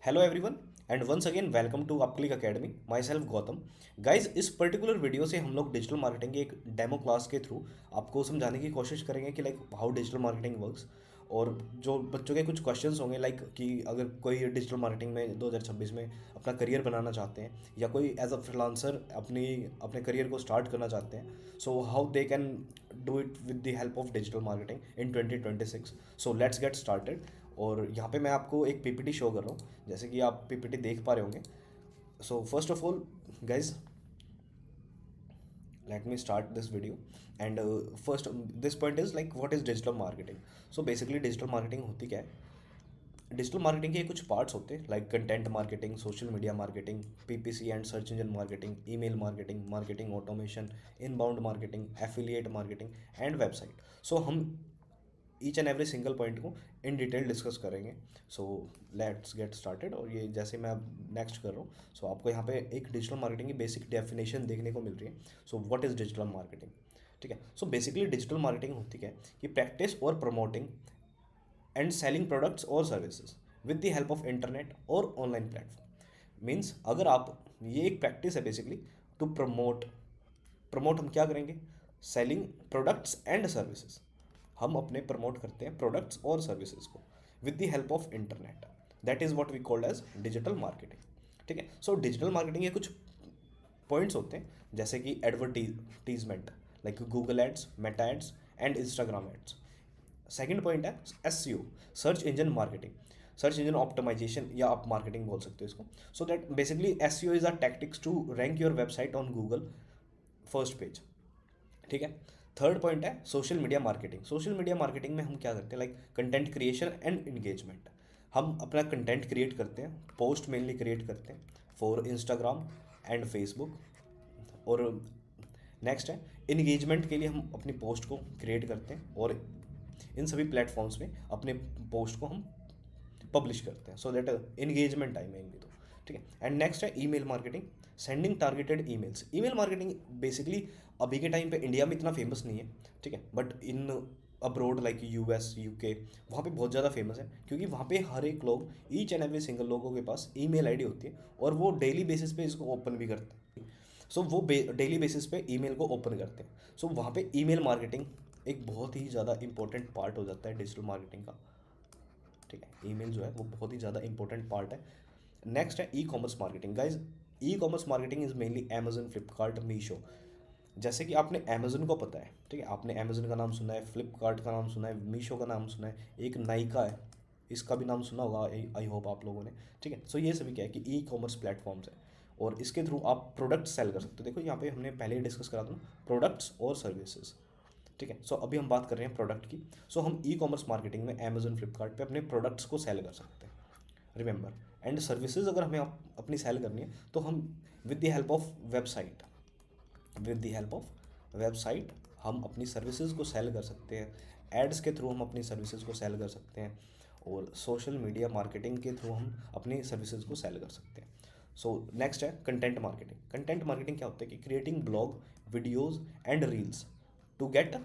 Hello everyone and once again welcome to Upclick Academy. Myself Gautam. Guys, इस particular video से हम लोग digital marketing के एक डेमो क्लास के थ्रू आपको समझाने की कोशिश करेंगे कि like how digital marketing works. और जो बच्चों के कुछ क्वेश्चंस होंगे लाइक कि अगर कोई डिजिटल मार्केटिंग में 2026 में अपना करियर बनाना चाहते हैं या कोई एज अ फ्रीलांसर अपनी अपने करियर को स्टार्ट करना चाहते हैं, so how they can do it with the help of digital marketing in 2026। So let's get started. और यहाँ पे मैं आपको एक पीपीटी शो कर रहा हूँ, जैसे कि आप पीपीटी देख पा रहे होंगे। So first of all guys, let me start this video. And first, this point is like what is digital marketing. So basically digital marketing होती क्या है? डिजिटल मार्केटिंग के कुछ पार्ट्स होते हैं like content marketing, social media marketing, PPC and search engine marketing, email marketing, marketing automation, inbound marketing, affiliate marketing and website. So हम each and every single point को in detail discuss करेंगे। So let's get started. और ये जैसे मैं अब next कर रहा हूँ, सो आपको यहाँ पे एक डिजिटल मार्केटिंग की बेसिक डेफिनेशन देखने को मिल रही है। So what is digital marketing? ठीक है। सो बेसिकली डिजिटल मार्केटिंग होती क्या है कि प्रैक्टिस और प्रमोटिंग एंड सेलिंग प्रोडक्ट्स और services with the help of internet और ऑनलाइन प्लेटफॉर्म। मीन्स अगर आप, ये एक प्रैक्टिस है बेसिकली टू प्रमोट। प्रमोट हम क्या करेंगे? Selling products and services. हम अपने प्रमोट करते हैं प्रोडक्ट्स और सर्विसेज को with the help of internet. That is what we called as digital marketing. ठीक है। सो डिजिटल मार्केटिंग के कुछ पॉइंट्स होते हैं जैसे कि advertisement like Google ads, Meta ads and Instagram ads. Second point है SEO, search engine marketing, search engine optimisation या आप मार्केटिंग बोल सकते हो इसको। So that basically SEO is a tactics to rank your website on Google first page. ठीक है। Third point है social media marketing. Social media marketing में हम क्या करते हैं like content creation and engagement. हम अपना कंटेंट क्रिएट करते हैं, पोस्ट मेनली क्रिएट करते हैं फॉर इंस्टाग्राम एंड फेसबुक। और नेक्स्ट है इंगेजमेंट के लिए हम अपनी पोस्ट को क्रिएट करते हैं और इन सभी प्लेटफॉर्म्स में अपने पोस्ट को हम पब्लिश करते हैं, so that engagement I mainly तो। ठीक है। एंड नेक्स्ट है email marketing, sending targeted emails. Email marketing basically अभी के टाइम पे इंडिया में इतना फेमस नहीं है, ठीक है, but in abroad like US, UK, वहाँ पे बहुत ज़्यादा फेमस है क्योंकि वहाँ पे हर एक लोग, ईच एंड एवरी सिंगल लोगों के पास ईमेल आईडी होती है और वो डेली बेसिस पे इसको ओपन भी करते हैं। सो वो डेली बेसिस पे ईमेल को ओपन करते हैं। सो वहाँ पे ईमेल मार्केटिंग एक बहुत ही ज़्यादा इंपॉर्टेंट पार्ट हो जाता है डिजिटल मार्केटिंग का। ठीक है। ईमेल जो है वो बहुत ही ज़्यादा इंपॉर्टेंट पार्ट है। नेक्स्ट है ई commerce marketing. Guys, E commerce marketing is mainly Amazon, Flipkart, Meesho. जैसे कि आपने अमेजन को पता है, ठीक है, आपने अमेजन का नाम सुना है, फ्लिपकार्ट का नाम सुना है, मीशो का नाम सुना है, एक नाइका है, इसका भी नाम सुना होगा आई होप आप लोगों ने। ठीक है। सो ये सभी क्या है कि ई कॉमर्स प्लेटफॉर्म्स है और इसके थ्रू आप प्रोडक्ट सेल कर सकते हो। देखो यहाँ पे हमने पहले ही डिस्कस करा था ना, प्रोडक्ट्स और सर्विसेज। ठीक है। सो अभी हम बात कर रहे हैं प्रोडक्ट की। सो हम ई कॉमर्स मार्केटिंग में अमेजन, फ्लिपकार्ट पे अपने प्रोडक्ट्स को सेल कर सकते हैं, रिमेंबर। एंड सर्विसेज अगर हमें अपनी सेल करनी है तो हम with the help of website, with the help of website हम अपनी सर्विसेज को सेल कर सकते हैं। एड्स के थ्रू हम अपनी सर्विसेज को सेल कर सकते हैं और सोशल मीडिया मार्केटिंग के थ्रू हम अपनी सर्विसेज को सेल कर सकते हैं। सो नेक्स्ट है कंटेंट मार्केटिंग। कंटेंट मार्केटिंग क्या होता है कि creating blog, videos and reels to get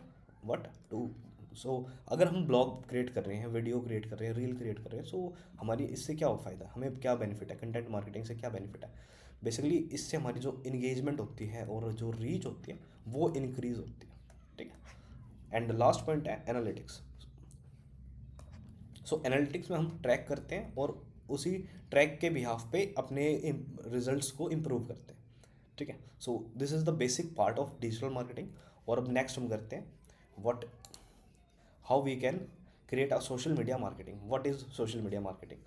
what to. So अगर हम ब्लॉग क्रिएट कर रहे हैं, वीडियो क्रिएट कर रहे हैं, रील क्रिएट कर रहे हैं, सो हमारी इससे क्या फ़ायदा है, हमें क्या बेनिफिट है, कंटेंट मार्केटिंग से क्या बेनिफिट है? बेसिकली इससे हमारी जो इंगेजमेंट होती है और जो रीच होती है वो इंक्रीज होती है। ठीक है। एंड लास्ट पॉइंट है एनालिटिक्स। सो एनालिटिक्स में हम ट्रैक करते हैं और उसी ट्रैक के बिहाफ पे अपने रिजल्ट्स को इम्प्रूव करते हैं। ठीक है। So this is the basic part of digital marketing. और अब नेक्स्ट हम करते हैं what, how we can create a social media marketing. What is social media marketing?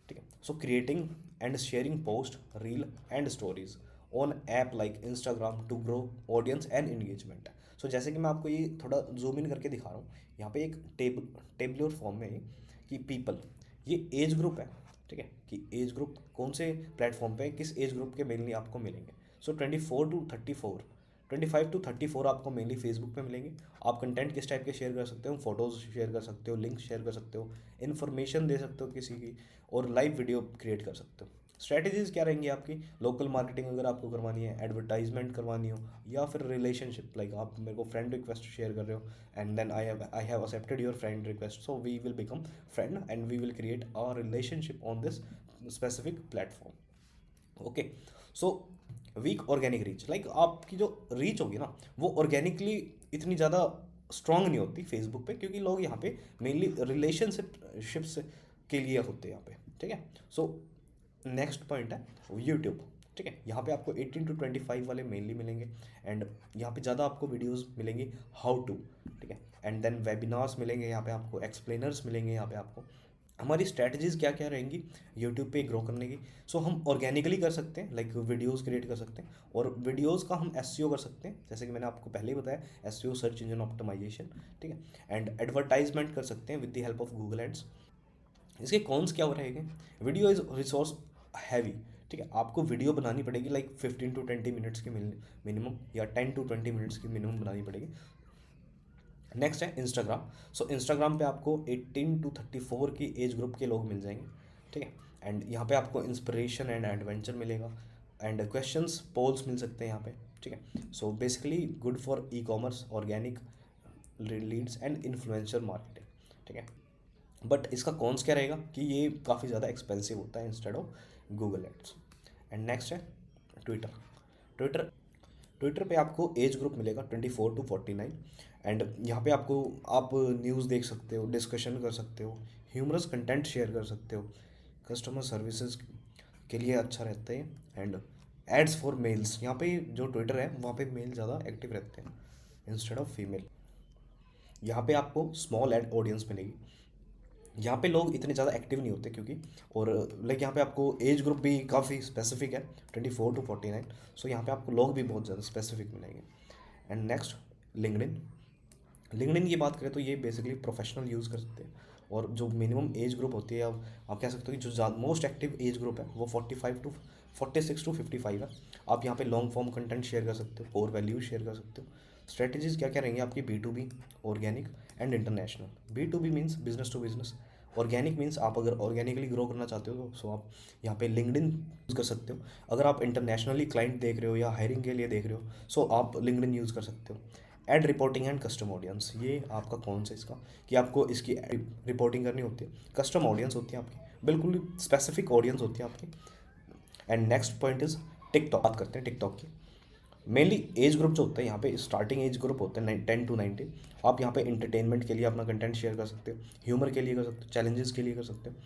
ठीक है। So creating and sharing post, reel and stories on app like Instagram to grow audience and engagement. So जैसे कि मैं आपको ये थोड़ा zoom in करके दिखा रहा हूँ, यहाँ पे एक टेबुलर फॉर्म में है कि पीपल, ये एज ग्रुप है। ठीक है। कि एज ग्रुप कौन से प्लेटफॉर्म पे किस एज ग्रुप के मेनली आपको मिलेंगे। सो 24 to 34, 25 to 34 आपको मेनली फेसबुक पे मिलेंगे। आप कंटेंट किस टाइप के शेयर कर सकते हो? फोटोज़ शेयर कर सकते हो, लिंक्स शेयर कर सकते हो, इन्फॉर्मेशन दे सकते हो किसी की, और लाइव वीडियो क्रिएट कर सकते हो। स्ट्रैटेजीज़ क्या रहेंगी आपकी? लोकल मार्केटिंग अगर आपको करवानी है, एडवर्टाइजमेंट करवानी हो, या फिर रिलेशनशिप लाइक आप मेरे को फ्रेंड रिक्वेस्ट शेयर कर रहे हो and then I have accepted your friend request, so we will become friend and we will create a relationship on this specific platform. Okay, so weak organic reach, like आपकी जो reach होगी ना वो organically इतनी ज़्यादा strong नहीं होती Facebook पे, क्योंकि लोग यहाँ पे मेनली रिलेशनशिप्स के लिए होते हैं यहाँ पे। ठीक है, सो नेक्स्ट पॉइंट है यूट्यूब। ठीक है, यहाँ पे आपको 18 to 25 वाले मेनली मिलेंगे, एंड यहाँ पे ज़्यादा आपको वीडियोस मिलेंगी हाउ टू। ठीक है, एंड देन वेबिनार्स मिलेंगे यहाँ पे आपको, एक्सप्लेनर्स मिलेंगे यहाँ पे आपको। हमारी स्ट्रैटेजीज क्या क्या रहेंगी यूट्यूब पे ग्रो करने की? सो हम ऑर्गेनिकली कर सकते हैं, लाइक वीडियोस क्रिएट कर सकते हैं, और वीडियोस का हम एसईओ कर सकते हैं, जैसे कि मैंने आपको पहले ही बताया, एसईओ सर्च इंजन ऑप्टिमाइजेशन। ठीक है, एंड एडवर्टाइजमेंट कर सकते हैं with the help of Google ads. इसके कॉन्स क्या हो रहेंगे? Video is resource heavy. ठीक है, आपको वीडियो बनानी पड़ेगी लाइक 15 to 20 मिनट्स की मिनिमम, या 10 to 20 मिनट्स की मिनिमम बनानी पड़ेगी। नेक्स्ट है इंस्टाग्राम। सो इंस्टाग्राम पे आपको 18 to 34 की एज ग्रुप के लोग मिल जाएंगे। ठीक है, एंड यहाँ पे आपको इंस्पिरेशन एंड एडवेंचर मिलेगा, एंड क्वेश्चंस पोल्स मिल सकते हैं यहाँ पे। ठीक है, so basically good for e commerce, organic Leeds and influencer marketing. ठीक है, बट इसका कॉन्स क्या रहेगा कि ये काफ़ी ज़्यादा एक्सपेंसिव होता है instead of Google ads. And next है ट्विटर। ट्विटर ट्विटर पे आपको एज ग्रुप मिलेगा 24 to 49, एंड यहाँ पे आपको आप न्यूज़ देख सकते हो, डिस्कशन कर सकते हो, ह्यूमरस कंटेंट शेयर कर सकते हो, कस्टमर सर्विसेज के लिए अच्छा रहता है, एंड एड्स फॉर मेल्स। यहाँ पे जो ट्विटर है वहाँ पे मेल ज़्यादा एक्टिव रहते हैं इंस्टेड ऑफ फीमेल। यहाँ पे आपको स्मॉल एड ऑडियंस मिलेगी, यहाँ पे लोग इतने ज़्यादा एक्टिव नहीं होते क्योंकि, और लाइक यहाँ पे आपको एज ग्रुप भी काफ़ी स्पेसिफिक है 24 to 49, सो यहाँ पे आपको लोग भी बहुत ज़्यादा स्पेसिफिक मिलेंगे। And next LinkedIn. लिंक्डइन की बात करें तो ये बेसिकली प्रोफेशनल यूज़ कर सकते हैं, और जो मिनिमम एज ग्रुप होती है, आप कह सकते हो कि जो मोस्ट एक्टिव एज ग्रुप है वो 46 to 55 है। आप यहाँ पे लॉन्ग फॉर्म कंटेंट शेयर कर सकते हो, कोर वैल्यूज शेयर कर सकते हो। स्ट्रेटजीज क्या क्या रहेंगी आपकी? B2B, organic and international. B2B means business to business, organic means आप अगर ऑर्गेनिकली ग्रो करना चाहते हो तो सो आप यहाँ पे लिंक्डइन यूज़ कर सकते हो। अगर आप इंटरनेशनली क्लाइंट देख रहे हो या हायरिंग के लिए देख रहे हो, सो आप लिंक्डइन यूज़ कर सकते हो। Ad reporting and custom audience, ये आपका कौन सा इसका कि आपको इसकी रिपोर्टिंग करनी होती है, कस्टम ऑडियंस होती है आपकी, बिल्कुल स्पेसिफिक ऑडियंस होती है आपकी। And next point is TikTok. बात करते हैं टिकटॉक की। मेनली एज ग्रुप जो होता है यहाँ पे, स्टार्टिंग एज ग्रुप होते हैं 10 to 19। आप यहाँ पे इंटरटेनमेंट के लिए अपना कंटेंट शेयर कर सकते हो, ह्यूमर के लिए कर सकते हो, चैलेंजेस के लिए कर सकते हो।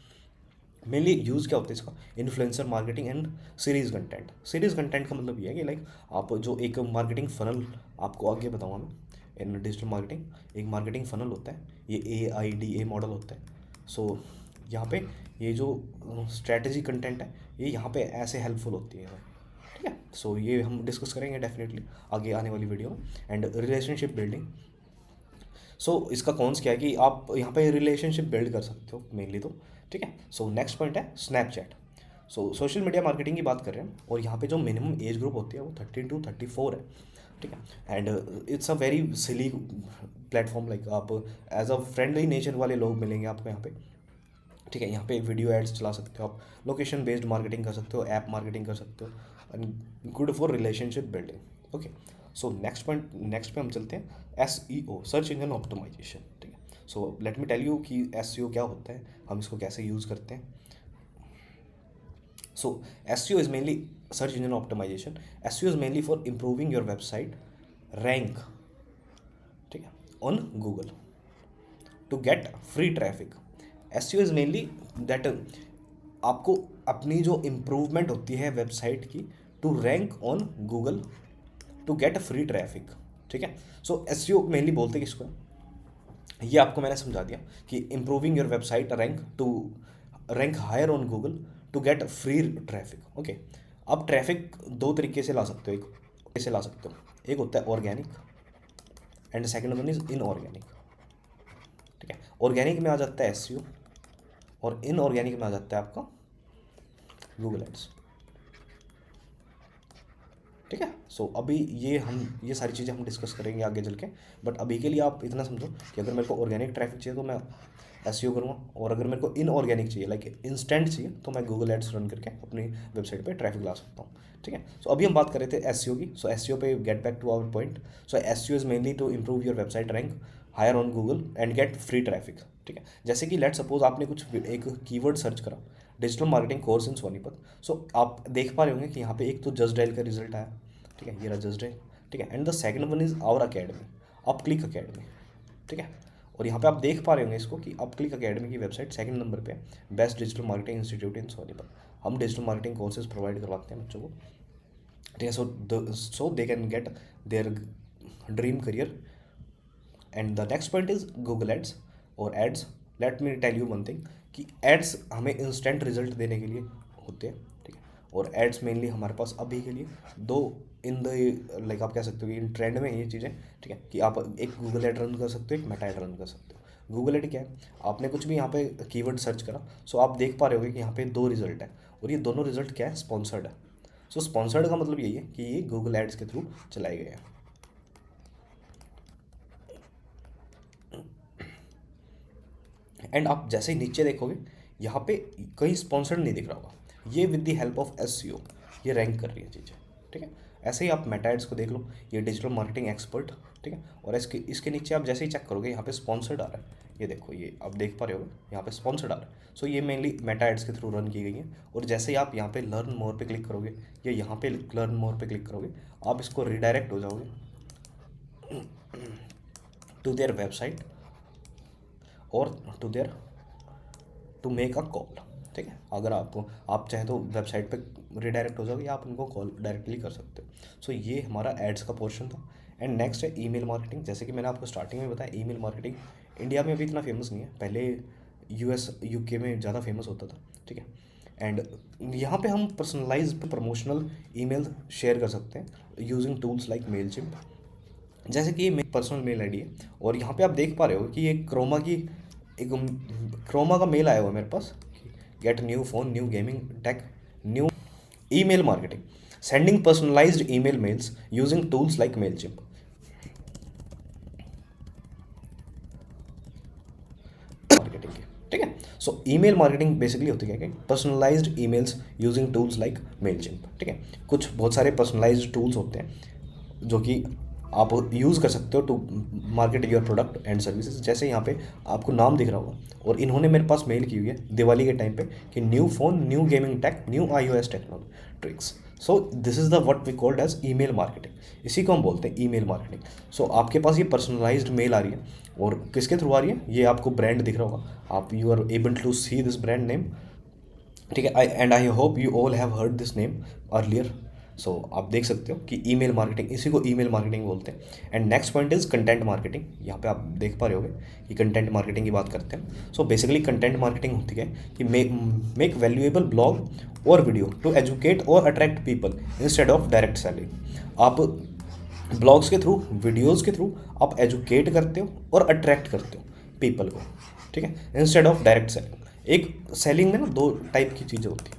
मेनली यूज़ क्या होता है इसका? Influencer marketing and series content. Series content का मतलब ये है कि लाइक आप जो एक मार्केटिंग फनल, आपको आगे बताऊँगा मैं इन डिजिटल मार्केटिंग, एक मार्केटिंग फनल होता है, ये AIDA मॉडल होता है। सो यहाँ पे ये जो स्ट्रैटेजी कंटेंट है ये यहाँ पे ऐसे हेल्पफुल होती है। ठीक है, सो ये हम डिस्कस करेंगे डेफिनेटली आगे आने वाली वीडियो में। And relationship building. सो इसका कॉन्स क्या है कि आप यहाँ पे रिलेशनशिप बिल्ड कर सकते हो मेनली तो। ठीक है, सो नेक्स्ट पॉइंट है स्नैपचैट। सो सोशल मीडिया मार्केटिंग की बात कर रहे हैं, और यहाँ पे जो मिनिमम एज ग्रुप होती है वो 13 to 34 है। ठीक है, and it's a very silly platform, like आप एज अ फ्रेंडली नेचर वाले लोग मिलेंगे आपको यहाँ पे। ठीक है, यहाँ पे वीडियो एड्स चला सकते हो आप, लोकेशन बेस्ड मार्केटिंग कर सकते हो, ऐप मार्केटिंग कर सकते हो, and good for relationship building. Okay, so next पे हम चलते हैं SEO, सर्च इंजन ऑप्टिमाइजेशन। ठीक है, so let me tell you कि SEO क्या होता है, हम इसको कैसे यूज़ करते हैं। So SEO is mainly search engine optimisation. SEO is mainly for improving your website rank, ठीक है, on Google to get free traffic. SEO is mainly that आपको अपनी जो इम्प्रूवमेंट होती है वेबसाइट की, to rank on Google to get free traffic. ठीक है, सो SEO मेनली बोलते किसको है, ये आपको मैंने समझा दिया कि improving your website rank to rank higher on Google to get free traffic. Okay, अब ट्रैफिक दो तरीके से ला सकते हो, एक होता है organic and second one is inorganic. ठीक है, ऑर्गेनिक में आ जाता है SEO, और इनऑर्गेनिक में आ जाता है आपका गूगल एड्स। ठीक है, सो अभी ये सारी चीज़ें हम डिस्कस करेंगे आगे चल के, बट अभी के लिए आप इतना समझो कि अगर मेरे को ऑर्गेनिक ट्रैफिक चाहिए तो मैं SEO करूँगा, और अगर मेरे को इनऑर्गेनिक चाहिए, लाइक इंस्टेंट चाहिए, तो मैं गूगल एड्स रन करके अपनी वेबसाइट पे ट्रैफिक ला सकता हूँ। ठीक है, सो अभी हम बात कर रहे थे SEO की। सो SEO पे get back to our point. So SEO is mainly to improve your website rank higher on Google and get free traffic. ठीक है, जैसे कि लेट सपोज आपने कुछ एक कीवर्ड सर्च करा, digital marketing course in Sonipat. So आप देख पा रहे होंगे कि यहाँ पे एक तो जस्ट डायल का रिजल्ट आया, ठीक है, ये रहा जस्ट डायल, ठीक है। And the second one is our academy, up click academy, ठीक है। और यहाँ पे आप देख पा रहे होंगे इसको कि अप क्लिक अकेडमी की वेबसाइट सेकंड नंबर पे बेस्ट डिजिटल मार्केटिंग इंस्टीट्यूट इन सोनीपत। हम डिजिटल मार्केटिंग कोर्सेज प्रोवाइड करवाते हैं बच्चों को, ठीक है। So they can get their dream career. And the next point is Google ads और ads. Let me tell you one thing कि एड्स हमें इंस्टेंट रिजल्ट देने के लिए होते हैं, ठीक है। और एड्स मेनली हमारे पास अभी के लिए दो इन द लाइक आप कह सकते हो कि इन ट्रेंड में ये चीज़ें, ठीक है, कि आप एक गूगल एड रन कर सकते हो, एक मेटा एड रन कर सकते हो। गूगल एड क्या है, आपने कुछ भी यहाँ पे कीवर्ड सर्च करा, सो आप देख पा रहे होगे कि यहाँ पे दो रिजल्ट है और ये दोनों रिजल्ट क्या है, स्पॉन्सर्ड है। सो स्पॉन्सर्ड का मतलब यही है कि ये गूगल एड्स के थ्रू चलाए गए हैं। एंड आप जैसे ही नीचे देखोगे यहाँ पे कहीं स्पॉन्सर्ड नहीं दिख रहा होगा, ये with the help of SEO ये रैंक कर रही है चीज़ें, ठीक है। ऐसे ही आप मेटा एड्स को देख लो, ये डिजिटल मार्केटिंग एक्सपर्ट, ठीक है। और इसके नीचे आप जैसे ही चेक करोगे यहाँ पे स्पॉन्सर्ड आ रहा है, ये देखो, ये आप देख पा रहे हो यहाँ पे स्पॉन्सर्ड आ रहा है। सो ये मेनली मेटा एड्स के थ्रू रन की गई है। और जैसे ही आप यहाँ पे लर्न मोर पे क्लिक करोगे या यहाँ पे लर्न मोर पे क्लिक करोगे, आप इसको रिडायरेक्ट हो जाओगे टू देयर वेबसाइट और टू मेक अ कॉल, ठीक है। अगर आप चाहे तो वेबसाइट पे रिडायरेक्ट हो जाओगे या आप उनको कॉल डायरेक्टली कर सकते हो। सो ये हमारा एड्स का पोर्शन था। एंड नेक्स्ट है ईमेल मार्केटिंग। जैसे कि मैंने आपको स्टार्टिंग में बताया, ईमेल मार्केटिंग इंडिया में अभी इतना फेमस नहीं है, पहले यूएस यूके में ज़्यादा फेमस होता था, ठीक है। एंड यहाँ पे हम पर्सनलाइज प्रमोशनल ईमेल शेयर कर सकते हैं यूजिंग टूल्स लाइक मेलचिम्प। जैसे कि ये मेरी पर्सनल मेल आईडी है और यहाँ पे आप देख पा रहे हो कि ये एक क्रोमा का मेल आया हुआ है मेरे पास, get new phone, new gaming tech, new email marketing, sending personalised email mails using tools like Mailchimp. Marketing के, ठीक है। सो ईमेल मार्केटिंग बेसिकली होती है कि personalised emails using tools like Mailchimp, ठीक है। कुछ बहुत सारे पर्सनलाइज्ड टूल्स होते हैं जो कि आप यूज़ कर सकते हो to market your product and services. जैसे यहाँ पे आपको नाम दिख रहा होगा और इन्होंने मेरे पास मेल की हुई है दिवाली के टाइम पे कि new phone, new gaming tech, new iOS technology tricks. So this is the what we called as email marketing. इसी को हम बोलते हैं ईमेल मार्केटिंग। सो आपके पास ये पर्सनलाइज्ड मेल आ रही है और किसके थ्रू आ रही है, ये आपको ब्रांड दिख रहा होगा, आप you are able to see this brand name, ठीक है। I hope you all have heard this name earlier. So आप देख सकते हो कि ईमेल मार्केटिंग, इसी को ईमेल मार्केटिंग बोलते हैं। And next point is content marketing. यहाँ पे आप देख पा रहे होगे कि कंटेंट मार्केटिंग की बात करते हैं। सो बेसिकली कंटेंट मार्केटिंग होती है कि मेक वैल्यूएबल ब्लॉग और वीडियो टू एजुकेट और attract people instead of direct selling. आप ब्लॉग्स के थ्रू, वीडियोज़ के थ्रू आप एजुकेट करते हो और अट्रैक्ट करते हो पीपल को, ठीक है, इंस्टेड ऑफ डायरेक्ट सेलिंग। एक सेलिंग में ना दो टाइप की चीज़ें होती हैं,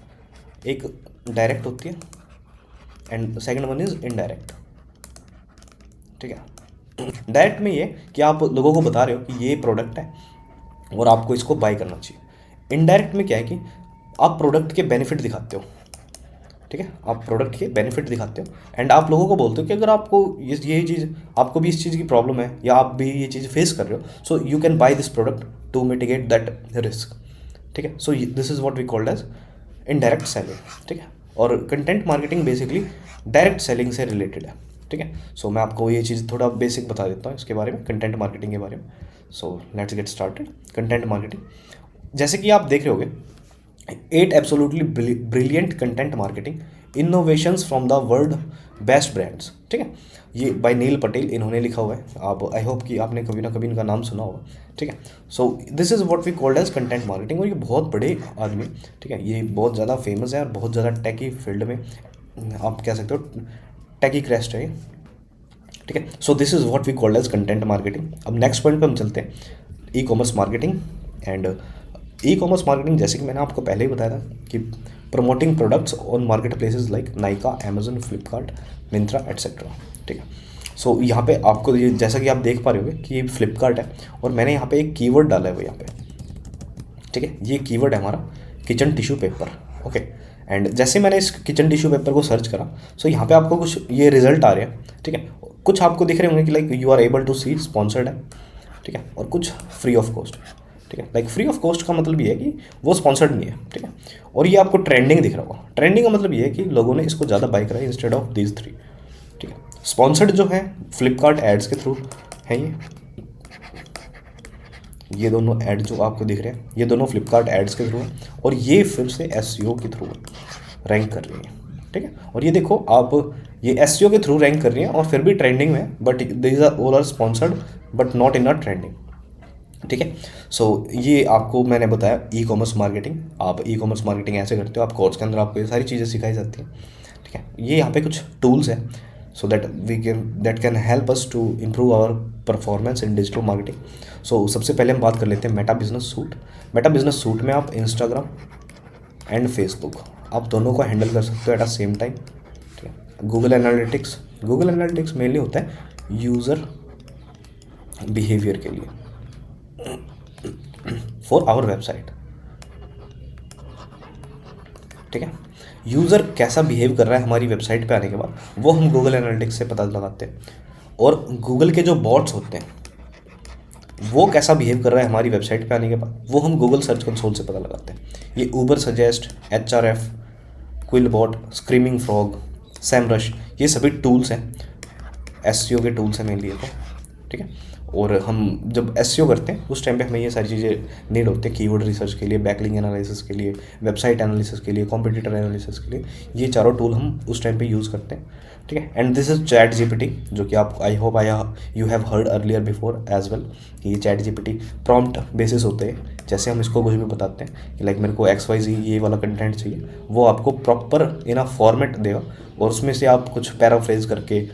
एक डायरेक्ट होती है and second one is indirect, ठीक है। डायरेक्ट में ये कि आप लोगों को बता रहे हो कि ये प्रोडक्ट है और आपको इसको बाय करना चाहिए। इनडायरेक्ट में क्या है कि आप प्रोडक्ट के बेनिफिट दिखाते हो, ठीक है, आप प्रोडक्ट के बेनिफिट दिखाते हो एंड आप लोगों को बोलते हो कि अगर आपको ये चीज़, आपको भी इस चीज़ की प्रॉब्लम है या आप भी ये चीज़ फेस कर रहे हो, so you can buy this product to mitigate that risk, ठीक है। So this is what we called as indirect selling, ठीक है। और content marketing basically direct selling से रिलेटेड है, ठीक है। सो मैं आपको ये चीज़ थोड़ा बेसिक बता देता हूँ इसके बारे में, कंटेंट मार्केटिंग के बारे में। सो let's get started. Content marketing, जैसे कि आप देख रहे होगे 8 absolutely brilliant content marketing innovations from the world best brands, ठीक है। ये बाय नील पटेल इन्होंने लिखा हुआ है। आप आई होप कि आपने कभी ना कभी इनका नाम सुना होगा, ठीक है। So this is what we called as content marketing. और ये बहुत बड़े आदमी, ठीक है, ये बहुत ज़्यादा फेमस है और बहुत ज़्यादा टेकी फील्ड में आप कह सकते हो टेकी क्रेस्ट है, ठीक है। So this is what we called as content marketing. अब नेक्स्ट पॉइंट पे हम चलते हैं, e commerce marketing. And e commerce marketing जैसे कि मैंने आपको पहले ही बताया था कि promoting products on market places like Nykaa, Amazon, Flipkart, Myntra etcetera, ठीक है। सो यहाँ पे आपको ये जैसा कि आप देख पा रहे होगे कि ये फ्लिपकार्ट है और मैंने यहाँ पे एक कीवर्ड डाला है वो यहाँ पे, ठीक है। ये कीवर्ड है हमारा kitchen tissue paper, okay. And जैसे मैंने इस किचन टिश्यू पेपर को सर्च करा, सो यहाँ पे आपको कुछ ये रिजल्ट आ रहे हैं, ठीक है। कुछ आपको दिख रहे होंगे कि like you are able to see sponsored है, ठीक है, और कुछ फ्री ऑफ कॉस्ट। ठीक है। लाइक फ्री ऑफ कॉस्ट का मतलब ये है कि वो स्पॉन्सर्ड नहीं है, ठीक है। और ये आपको ट्रेंडिंग दिख रहा होगा, ट्रेंडिंग का मतलब ये है कि लोगों ने इसको ज़्यादा बाई करा है इंस्टेड ऑफ दीज थ्री, ठीक है। स्पॉन्सर्ड जो है फ्लिपकार्ट एड्स के थ्रू है ये दोनों ऐड जो आपको दिख रहे हैं ये दोनों फ्लिपकार्ट एड्स के थ्रू है, और ये फिर से एसईओ के थ्रू रैंक कर रही है, ठीक है। और ये देखो आप, ये एसईओ के थ्रू रैंक कर रही हैं और फिर भी ट्रेंडिंग में, but these are all are sponsored but not in a trending, ठीक है। सो ये आपको मैंने बताया ई कॉमर्स मार्केटिंग। आप ई कॉमर्स मार्केटिंग ऐसे करते हो, आप कोर्स के अंदर आपको ये सारी चीज़ें सिखाई जाती हैं, ठीक है। ये यहाँ पे कुछ टूल्स हैं so that can help us to improve our performance in digital marketing. So सबसे पहले हम बात कर लेते हैं Meta business suite. Meta business suite में आप इंस्टाग्राम एंड फेसबुक आप दोनों को हैंडल कर सकते हो एट अ सेम टाइम, ठीक है। गूगल एनालिटिक्स मेनली होता है यूज़र बिहेवियर के लिए फॉर आवर वेबसाइट, ठीक है। यूज़र कैसा बिहेव कर रहा है हमारी वेबसाइट पे आने के बाद वो हम गूगल एनालिटिक्स से पता लगाते हैं, और गूगल के जो बॉट्स होते हैं वो कैसा बिहेव कर रहा है हमारी वेबसाइट पे आने के बाद वो हम गूगल सर्च कंसोल से पता लगाते हैं। ये Ubersuggest, HRF, Quillbot, Screaming Frog, Semrush, ये सभी टूल्स हैं, एसईओ के टूल्स हैं मेनली तो, ठीक है। और हम जब एसईओ करते हैं उस टाइम पे हमें ये सारी चीज़ें नीड होती है, कीवर्ड रिसर्च के लिए, बैकलिंक एनालिसिस के लिए, वेबसाइट एनालिसिस के लिए, कॉम्पिटिटर एनालिसिस के लिए, ये चारों टूल हम उस टाइम पे यूज़ करते हैं, ठीक है। And this is chat GPT, जो कि आप I hope you have heard earlier before as well कि ये चैट जीपीटी प्रॉम्प्ट बेसिस होते हैं। जैसे हम इसको कुछ भी बताते हैं कि लाइक मेरे को XYZ ये वाला कंटेंट चाहिए, वो आपको प्रॉपर इन अ फॉर्मेट देगा और उसमें से आप कुछ पैराफ्रेज करके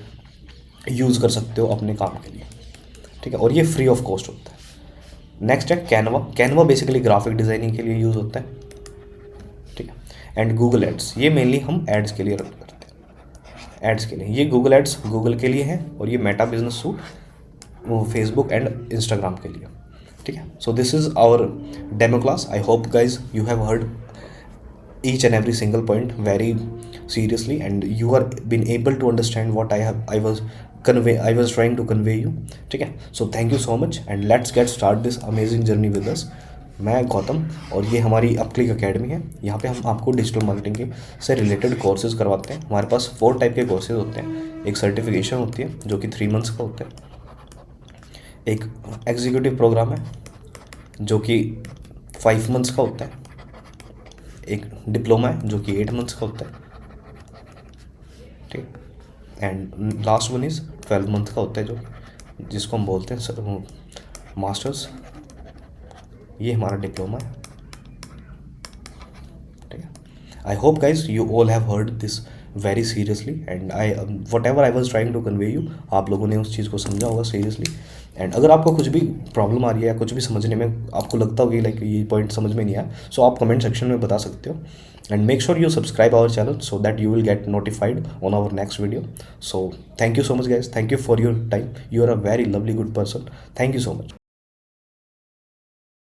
यूज़ कर सकते हो अपने काम के लिए, ठीक है। और ये फ्री ऑफ कॉस्ट होता है। नेक्स्ट है कैनवा बेसिकली ग्राफिक डिज़ाइनिंग के लिए यूज़ होता है, ठीक है। एंड गूगल एड्स, ये मेनली हम एड्स के लिए रन करते हैं, एड्स के लिए। ये गूगल एड्स गूगल के लिए है, और ये मेटा बिजनेस सूट वो फेसबुक एंड इंस्टाग्राम के लिए, ठीक है। So this is our demo class. I hope guys you have heard each and every single point very seriously, and you are been able to understand what I was trying to convey you, ठीक है। So thank you so much and let's get start this amazing journey with us। मैं गौतम, और ये हमारी अपक्लिक academy है। यहाँ पे हम आपको डिजिटल मार्केटिंग के से रिलेटेड कोर्सेज करवाते हैं। हमारे पास 4 टाइप के कोर्सेज होते हैं। एक सर्टिफिकेशन होती है जो कि 3 मंथ्स का होता है, एक एग्जीक्यूटिव प्रोग्राम है जो कि 5 मंथ्स का होता है, एक डिप्लोमा है जो कि 8 मंथ्स का होता है, ठीक। And last one is 12 month का होता है जो जिसको हम बोलते हैं मास्टर्स। ये हमारा डिप्लोमा है, ठीक है। I hope guys you all have heard this very seriously, and whatever I was trying to convey you, आप लोगों ने उस चीज़ को समझा होगा सीरियसली। एंड अगर आपको कुछ भी प्रॉब्लम आ रही है या कुछ भी समझने में आपको लगता होगा लाइक ये पॉइंट समझ में नहीं आया, सो आप कमेंट सेक्शन में बता सकते हो। And make sure you subscribe our channel so that you will get notified on our next video. So thank you so much guys, thank you for your time, you are a very lovely good person, thank you so much.